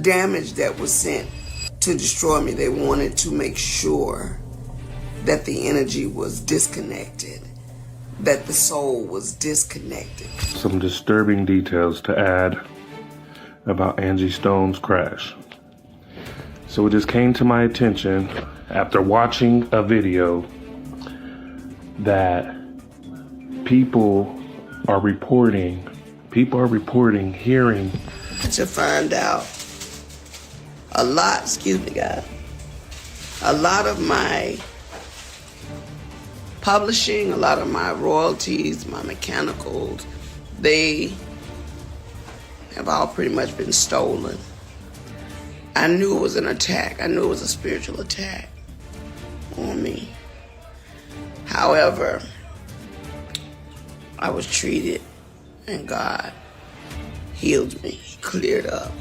damage that was sent to destroy me. They wanted to make sure that the energy was disconnected, that the soul was disconnected. Some disturbing details to add about Angie Stone's crash. So it just came to my attention after watching a video that people are reporting hearing to find out a lot, excuse me guys, a lot of my publishing, a lot of my royalties, my mechanicals, they have all pretty much been stolen. I knew it was an attack. I knew it was a spiritual attack on me. However, I was treated and God healed me. He cleared up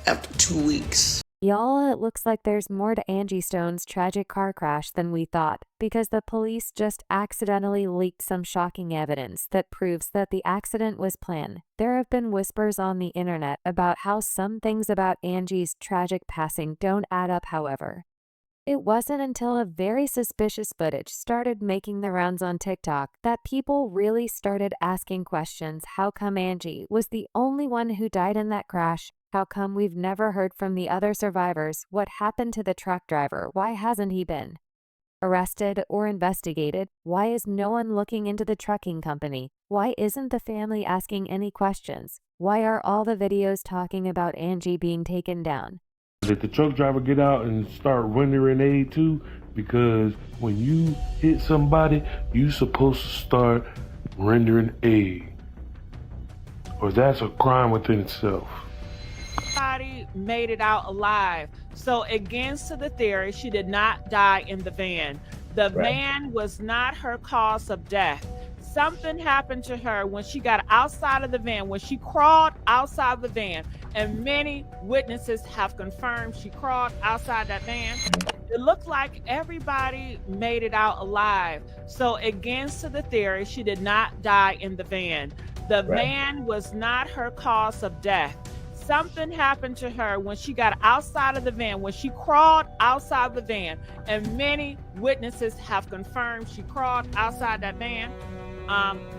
after 2 weeks. Y'all, it looks like there's more to Angie Stone's tragic car crash than we thought, because the police just accidentally leaked some shocking evidence that proves that the accident was planned. There have been whispers on the internet about how some things about Angie's tragic passing don't add up, however. It wasn't until a very suspicious footage started making the rounds on TikTok that people really started asking questions. How come Angie was the only one who died in that crash? How come we've never heard from the other survivors? What happened to the truck driver? Why hasn't he been arrested or investigated? Why is no one looking into the trucking company? Why isn't the family asking any questions? Why are all the videos talking about Angie being taken down? Did the truck driver get out and start rendering aid too? Because when you hit somebody, you supposed to start rendering aid. Or that's a crime within itself. Everybody made it out alive. So against to the theory, she did not die in the van. The van was not her cause of death. Something happened to her when she got outside of the van, when she crawled outside of the van, and many witnesses have confirmed she crawled outside that van. It looked like everybody made it out alive. So against to the theory, she did not die in the van. The van was not her cause of death. Something happened to her when she got outside of the van, when she crawled outside the van, and many witnesses have confirmed she crawled outside that van.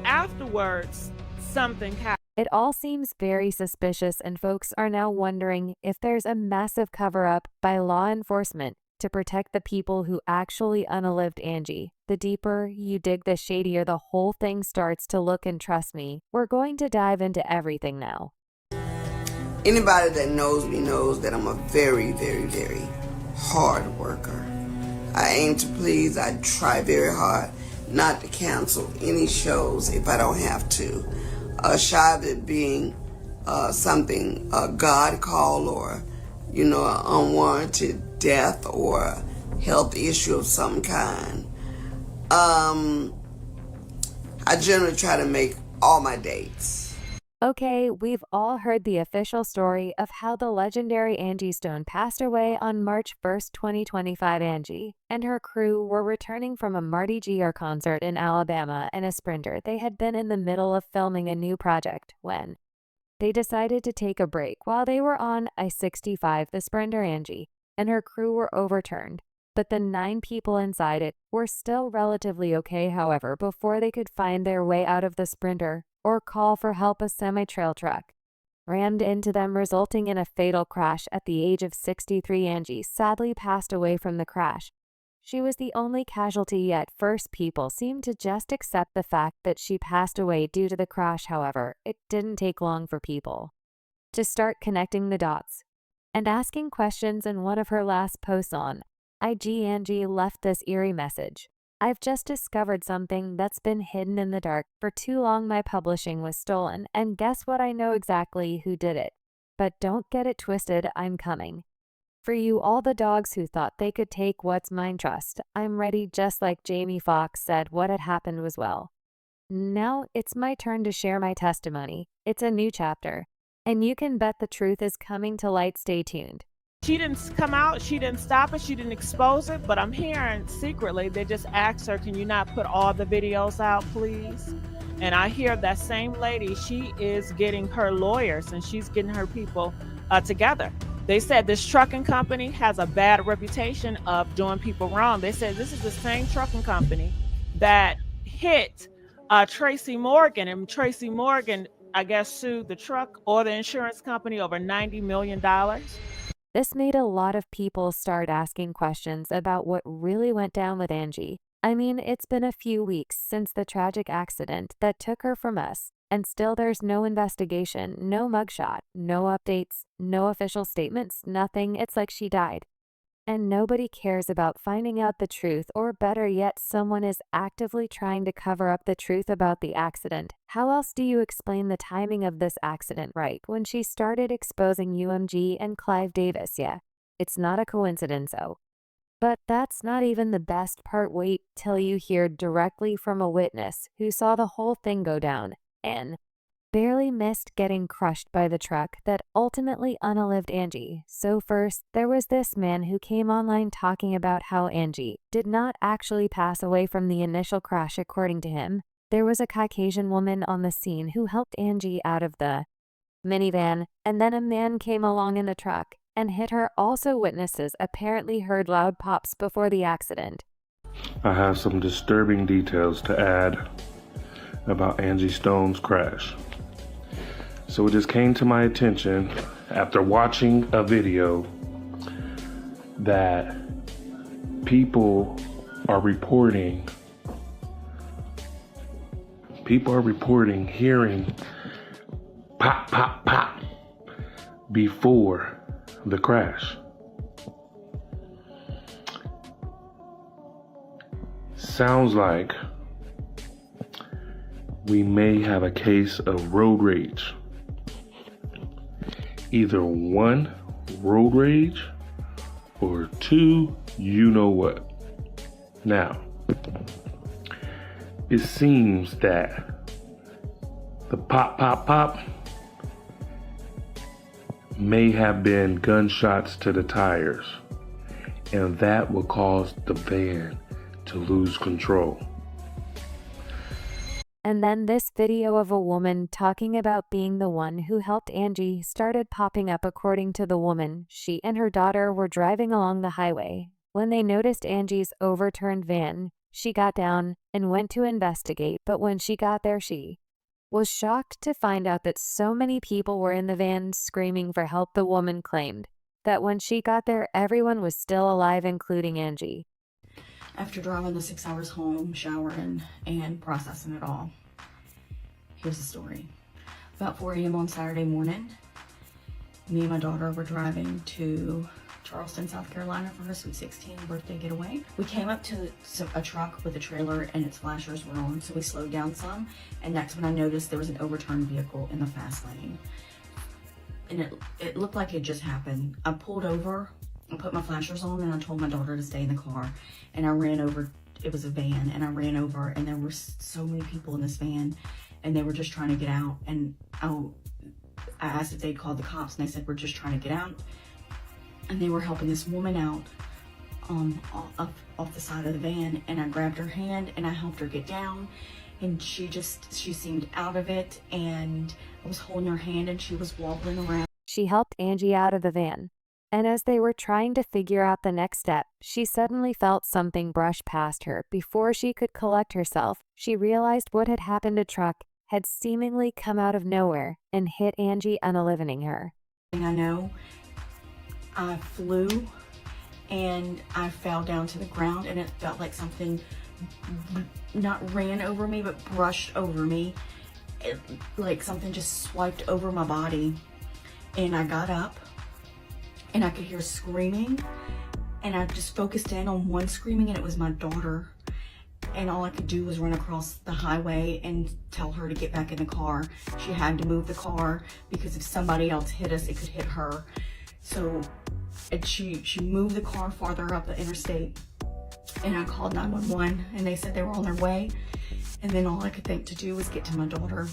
Afterwards, something happened. It all seems very suspicious, and folks are now wondering if there's a massive cover-up by law enforcement to protect the people who actually unalived Angie. The deeper you dig, the shadier the whole thing starts to look, and trust me, we're going to dive into everything now. Anybody that knows me knows that I'm a very, very, very hard worker. I aim to please. I try very hard not to cancel any shows if I don't have to. Shy of it being something God called, or an unwarranted death or a health issue of some kind. I generally try to make all my dates. Okay, we've all heard the official story of how the legendary Angie Stone passed away on March 1st, 2025. Angie and her crew were returning from a Marty Gr concert in Alabama in a Sprinter. They had been in the middle of filming a new project when they decided to take a break. While they were on I-65, the Sprinter Angie and her crew were overturned, but the 9 people inside it were still relatively okay. However, before they could find their way out of the Sprinter or call for help, a semi-trail truck rammed into them, resulting in a fatal crash. At the age of 63, Angie sadly passed away from the crash. She was the only casualty, yet first people seemed to just accept the fact that she passed away due to the crash. However, it didn't take long for people to start connecting the dots and asking questions. In one of her last posts on IG, Angie left this eerie message: I've just discovered something that's been hidden in the dark for too long. My publishing was stolen, and guess what? I know exactly who did it. But don't get it twisted, I'm coming for you, all the dogs who thought they could take what's mine. Trust, I'm ready. Just like Jamie Foxx said, what had happened was, well, now it's my turn to share my testimony. It's a new chapter, and you can bet the truth is coming to light. Stay tuned. She didn't come out, she didn't stop it, she didn't expose it, but I'm hearing secretly they just asked her, can you not put all the videos out, please? And I hear that same lady, she is getting her lawyers and she's getting her people together. They said this trucking company has a bad reputation of doing people wrong. They said this is the same trucking company that hit Tracy Morgan, and Tracy Morgan, I guess, sued the truck or the insurance company over $90 million. This made a lot of people start asking questions about what really went down with Angie. I mean, it's been a few weeks since the tragic accident that took her from us, and still there's no investigation, no mugshot, no updates, no official statements, nothing. It's like she died. And nobody cares about finding out the truth, or better yet, someone is actively trying to cover up the truth about the accident. How else do you explain the timing of this accident right when she started exposing UMG and Clive Davis? Yeah, it's not a coincidence, though. But that's not even the best part. Wait till you hear directly from a witness who saw the whole thing go down and barely missed getting crushed by the truck that ultimately unalived Angie. So first, there was this man who came online talking about how Angie did not actually pass away from the initial crash. According to him, there was a Caucasian woman on the scene who helped Angie out of the minivan, and then a man came along in the truck and hit her. Also, witnesses apparently heard loud pops before the accident. I have some disturbing details to add about Angie Stone's crash. So it just came to my attention after watching a video that people are reporting hearing pop, pop, pop before the crash. Sounds like we may have a case of road rage. Either one, road rage, or two, you know what. Now, it seems that the pop, pop, pop may have been gunshots to the tires, and that will cause the van to lose control. And then this video of a woman talking about being the one who helped Angie started popping up. According to the woman, she and her daughter were driving along the highway when they noticed Angie's overturned van. She got down and went to investigate, but when she got there, she was shocked to find out that so many people were in the van screaming for help. The woman claimed that when she got there, everyone was still alive, including Angie. After driving the 6 hours home, showering, and processing it all, here's the story. About 4 a.m. on Saturday morning, me and my daughter were driving to Charleston, South Carolina for her Sweet 16 birthday getaway. We came up to a truck with a trailer and its flashers were on, so we slowed down some, and that's when I noticed there was an overturned vehicle in the fast lane. And it looked like it just happened. I pulled over, I put my flashers on, and I told my daughter to stay in the car, and I ran over. It was a van, and I ran over, and there were so many people in this van, and they were just trying to get out. And I asked if they'd called the cops, and they said, we're just trying to get out. And they were helping this woman out off the side of the van, and I grabbed her hand and I helped her get down, and she seemed out of it, and I was holding her hand and she was wobbling around. She helped Angie out of the van, and as they were trying to figure out the next step, she suddenly felt something brush past her. Before she could collect herself, she realized what had happened. A truck had seemingly come out of nowhere and hit Angie, unaliving her. And I know I flew and I fell down to the ground, and it felt like something not ran over me but brushed over me. Like something just swiped over my body, and I got up and I could hear screaming, and I just focused in on one screaming, and it was my daughter, and all I could do was run across the highway and tell her to get back in the car. She had to move the car because if somebody else hit us, it could hit her. So she moved the car farther up the interstate, and I called 911, and they said they were on their way. And then all I could think to do was get to my daughter,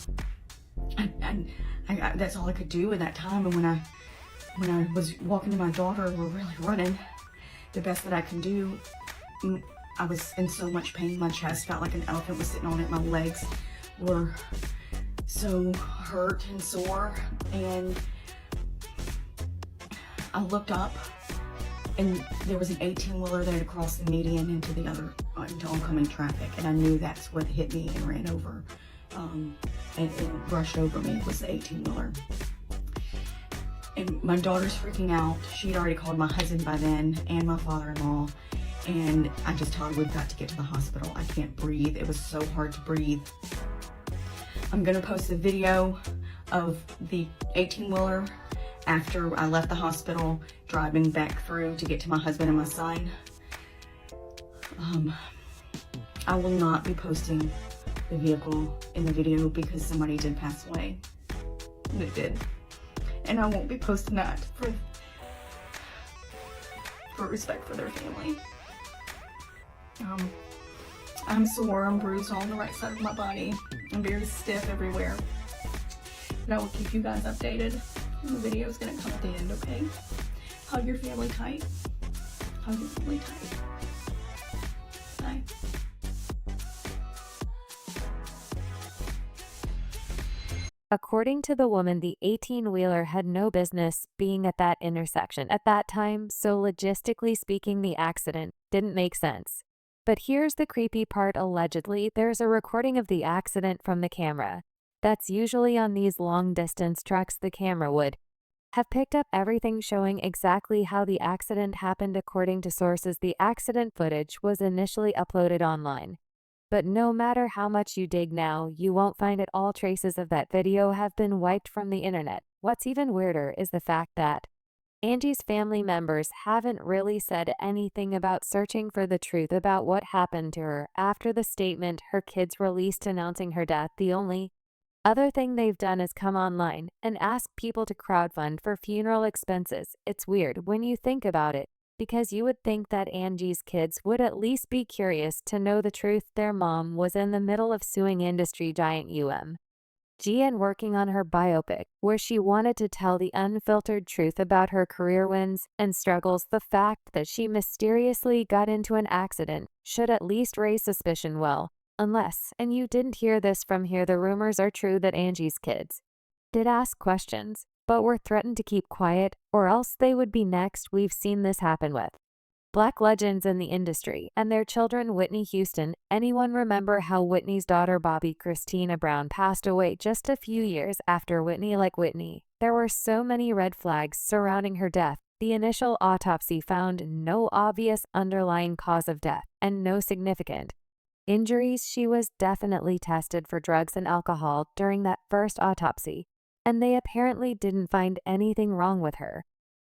and that's all I could do in that time. And when I was walking to my daughter, we're really running. The best that I can do, I was in so much pain. My chest felt like an elephant was sitting on it. My legs were so hurt and sore, and I looked up, and there was an 18-wheeler that had crossed the median into oncoming traffic, and I knew that's what hit me and ran over, and brushed over me was the 18-wheeler. And my daughter's freaking out. She'd already called my husband by then and my father-in-law, and I just told her, we've got to get to the hospital. I can't breathe. It was so hard to breathe. I'm gonna post a video of the 18-wheeler after I left the hospital, driving back through to get to my husband and my son. I will not be posting the vehicle in the video because somebody did pass away. They did. And I won't be posting that for respect for their family. I'm sore, I'm bruised on the right side of my body. I'm very stiff everywhere. But I will keep you guys updated. And the video is gonna come at the end, okay? Hug your family tight. Hug your family tight. Bye. According to the woman, the 18-wheeler had no business being at that intersection at that time, so logistically speaking, the accident didn't make sense. But here's the creepy part: allegedly, there's a recording of the accident from the camera. That's usually on these long-distance trucks. The camera would have picked up everything, showing exactly how the accident happened. According to sources, the accident footage was initially uploaded online. But no matter how much you dig now, you won't find it. All traces of that video have been wiped from the internet. What's even weirder is the fact that Angie's family members haven't really said anything about searching for the truth about what happened to her after the statement her kids released announcing her death. The only other thing they've done is come online and ask people to crowdfund for funeral expenses. It's weird when you think about it, because you would think that Angie's kids would at least be curious to know the truth. Their mom was in the middle of suing industry giant UMG and working on her biopic, where she wanted to tell the unfiltered truth about her career wins and struggles. The fact that she mysteriously got into an accident should at least raise suspicion. Well, unless, and you didn't hear this from here, the rumors are true that Angie's kids did ask questions, but were threatened to keep quiet, or else they would be next. We've seen this happen with Black legends in the industry and their children. Whitney Houston. Anyone remember how Whitney's daughter Bobby Christina Brown passed away just a few years after Whitney? Like Whitney, there were so many red flags surrounding her death. The initial autopsy found no obvious underlying cause of death and no significant injuries. She was definitely tested for drugs and alcohol during that first autopsy, and they apparently didn't find anything wrong with her.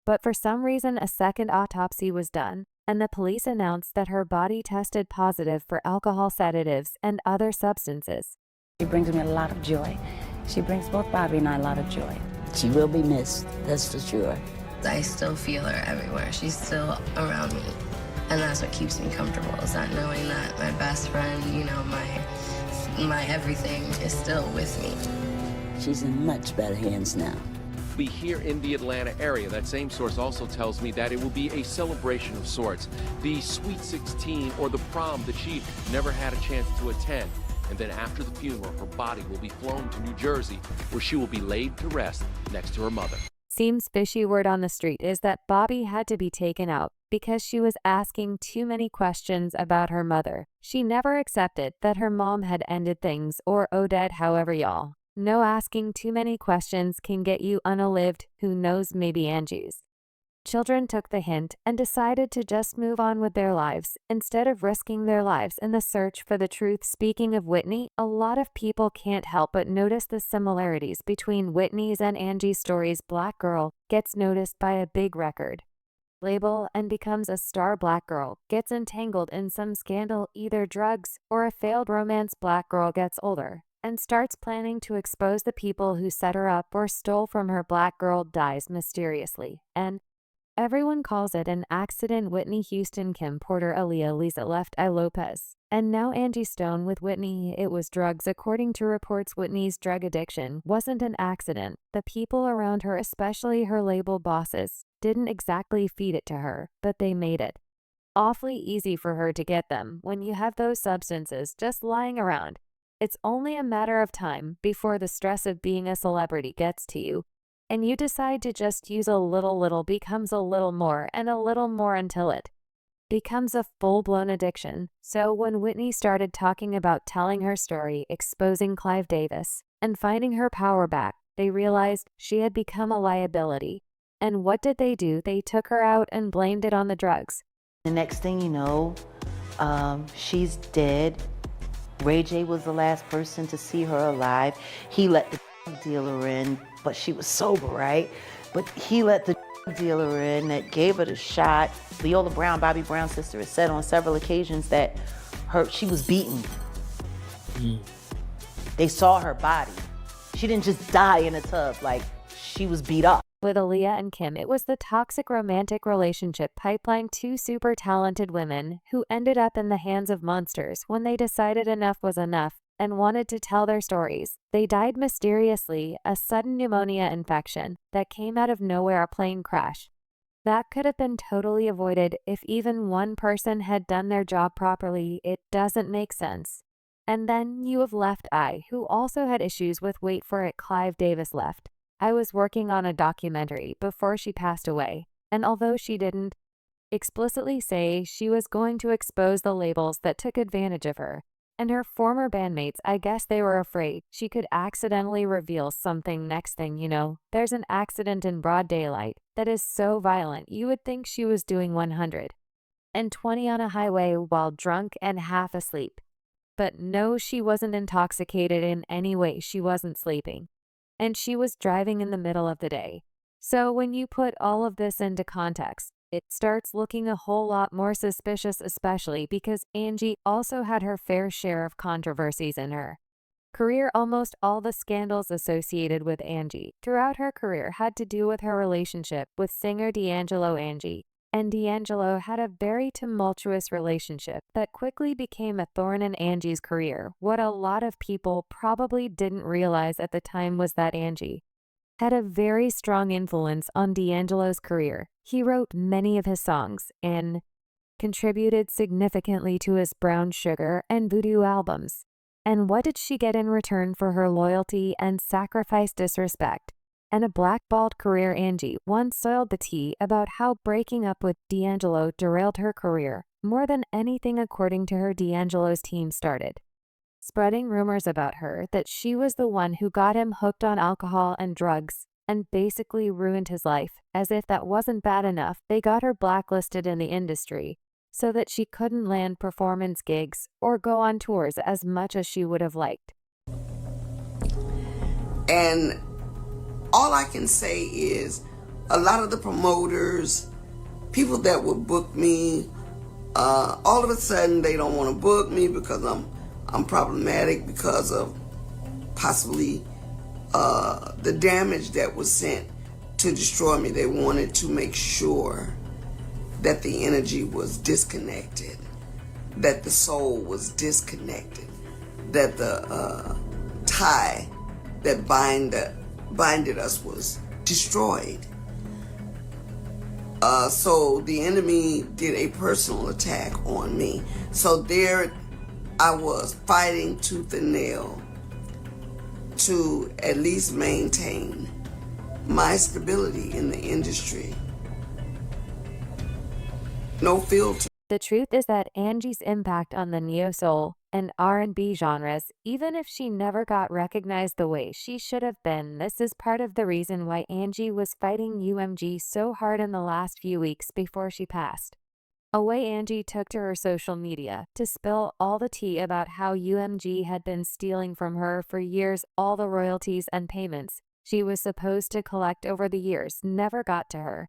But for some reason, a second autopsy was done, and the police announced that her body tested positive for alcohol, sedatives, and other substances. She brings me a lot of joy. She brings both Bobby and I a lot of joy. She will be missed, that's for sure. I still feel her everywhere. She's still around me. And that's what keeps me comfortable, is that knowing that my best friend, you know, my everything is still with me. She's in much better hands now. Be here in the Atlanta area. That same source also tells me that it will be a celebration of sorts. The Sweet 16 or the prom that she never had a chance to attend. And then after the funeral, her body will be flown to New Jersey, where she will be laid to rest next to her mother. Seems fishy. Word on the street is that Bobby had to be taken out because she was asking too many questions about her mother. She never accepted that her mom had ended things or Odette. However, y'all know asking too many questions can get you unalived. Who knows, maybe Angie's children took the hint and decided to just move on with their lives instead of risking their lives in the search for the truth. Speaking of Whitney, a lot of people can't help but notice the similarities between Whitney's and Angie's stories. Black girl gets noticed by a big record label and becomes a star. Black girl gets entangled in some scandal, either drugs or a failed romance. Black girl gets older and starts planning to expose the people who set her up or stole from her. Black girl dies mysteriously, and everyone calls it an accident. Whitney Houston, Kim Porter, Aaliyah, Lisa Left Eye Lopez, and now Angie Stone. With Whitney, it was drugs. According to reports, Whitney's drug addiction wasn't an accident. The people around her, especially her label bosses, didn't exactly feed it to her, but they made it awfully easy for her to get them. When you have those substances just lying around, it's only a matter of time before the stress of being a celebrity gets to you. and you decide to just use a little becomes a little more and a little more until it becomes a full-blown addiction. So when Whitney started talking about telling her story, exposing Clive Davis, and finding her power back, they realized she had become a liability. And what did they do? They took her out and blamed it on the drugs. The next thing you know, she's dead. Ray J was the last person to see her alive. He let the dealer in, but she was sober, right? But he let the dealer in that gave her the shot. Viola Brown, Bobby Brown's sister, has said on several occasions that she was beaten. They saw her body. She didn't just die in a tub, like she was beat up. With Aaliyah and Kim, it was the toxic romantic relationship pipeline, two super talented women who ended up in the hands of monsters when they decided enough was enough and wanted to tell their stories. They died mysteriously, a sudden pneumonia infection that came out of nowhere, a plane crash. That could have been totally avoided if even one person had done their job properly. It doesn't make sense. And then you have Left Eye, who also had issues with, wait for it, Clive Davis left. I was working on a documentary before she passed away, and although she didn't explicitly say she was going to expose the labels that took advantage of her and her former bandmates, I guess they were afraid she could accidentally reveal something. Next thing you know, there's an accident in broad daylight that is so violent you would think she was doing 120 on a highway while drunk and half asleep. But no, she wasn't intoxicated in any way. She wasn't sleeping. And she was driving in the middle of the day. So when you put all of this into context, it starts looking a whole lot more suspicious, especially because Angie also had her fair share of controversies in her career. Almost all the scandals associated with Angie throughout her career had to do with her relationship with singer D'Angelo. Angie and D'Angelo had a very tumultuous relationship that quickly became a thorn in Angie's career. What a lot of people probably didn't realize at the time was that Angie had a very strong influence on D'Angelo's career. He wrote many of his songs and contributed significantly to his Brown Sugar and Voodoo albums. And what did she get in return for her loyalty and sacrifice, disrespect, and a blackballed career? Angie once soiled the tea about how breaking up with D'Angelo derailed her career more than anything. According to her, D'Angelo's team started spreading rumors about her that she was the one who got him hooked on alcohol and drugs and basically ruined his life. As if that wasn't bad enough, they got her blacklisted in the industry so that she couldn't land performance gigs or go on tours as much as she would have liked. And all I can say is a lot of the promoters, people that would book me, all of a sudden they don't want to book me because I'm problematic because of possibly the damage that was sent to destroy me. They wanted to make sure that the energy was disconnected, that the soul was disconnected, that the tie that binded us was destroyed. So the enemy did a personal attack on me. So there I was fighting tooth and nail to at least maintain my stability in the industry. No filter. The truth is that Angie's impact on the neo-soul and R&B genres, even if she never got recognized the way she should have been, this is part of the reason why Angie was fighting UMG so hard in the last few weeks before she passed away. Angie took to her social media to spill all the tea about how UMG had been stealing from her for years. All the royalties and payments she was supposed to collect over the years never got to her.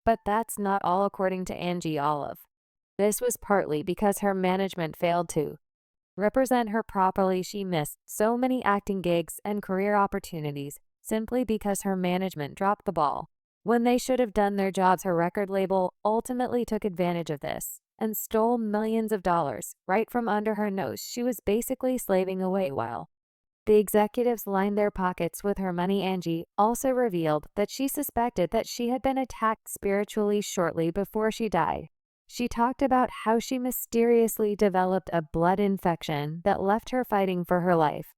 But that's not all, according to Angie Olive. This was partly because her management failed to represent her properly. She missed so many acting gigs and career opportunities simply because her management dropped the ball when they should have done their jobs. Her record label ultimately took advantage of this and stole millions of dollars right from under her nose. She was basically slaving away while the executives lined their pockets with her money. Angie also revealed that she suspected that she had been attacked spiritually shortly before she died. She talked about how she mysteriously developed a blood infection that left her fighting for her life